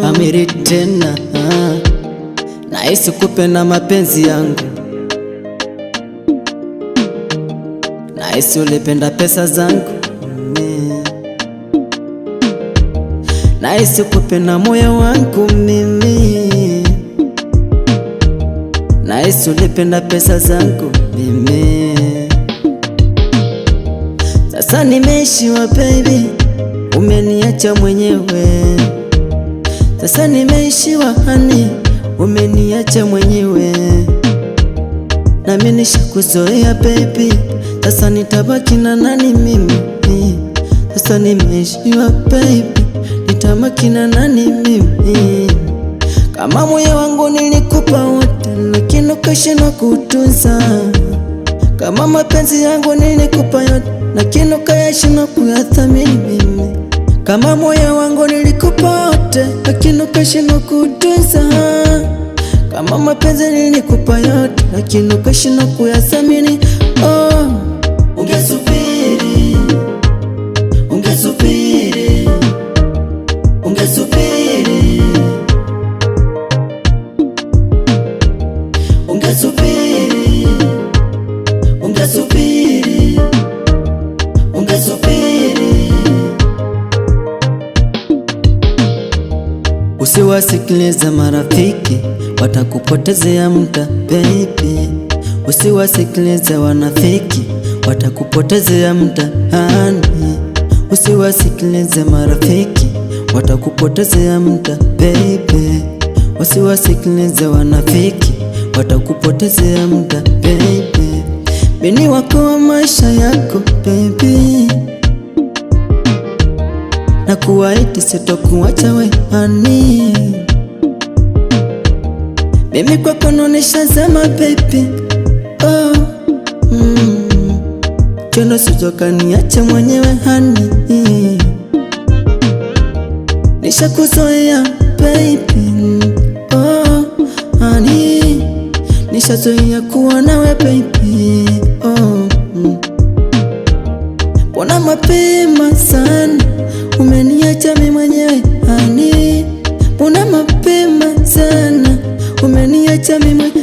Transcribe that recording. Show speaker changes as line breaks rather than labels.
Amiri tena nahisi kupenda mapenzi yangu, nahisi ulipenda pesa zangu, nahisi kupenda moyo wangu mimi, nahisi ulipenda pesa zangu mimi. Sasa nimeishiwa baby, umeniacha mwenyewe. Sasa nimeishiwa honey, umeniacha mwenyewe. Nami nishakuzoea baby, sasa nitabaki na nani mimi? Sasa nimeishiwa baby, nitabaki na nani mimi? Kama moyo wangu nilikupa wote, lakini ukashindwa kutunza. Kama mapenzi yangu nilikupa yote, lakini ukashindwa kuyathamini mimi. Kama moyo wangu nilikupa wote, lakini ukashindwa kutunza. Kama mapenzi nilikupa yote, lakini ukashindwa kuyathamini. Ungesubiri, ungesubiri, ungesubiri, ungesubiri, ungesubiri, ungesubiri. Usiwasikilize marafiki, watakupotezea muda baby. Usiwasikilize wanafiki, watakupotezea muda honey. Usiwasikilize marafiki, watakupotezea muda baby. Usiwasikilize wanafiki, watakupotezea muda baby. Mimi wako wa maisha yako baby, na kuahidi sitokuacha we honey. Mimi kwako nishazama baby, chono sijokaniacha mwenyewe honey. Nishakuzoea baby, honey. Nishazoea kuwa nawe baby, mbona mapema sana umeniacha mimi mwenyewe honey? Mbona mapema sana umeniacha mimi mwenyewe?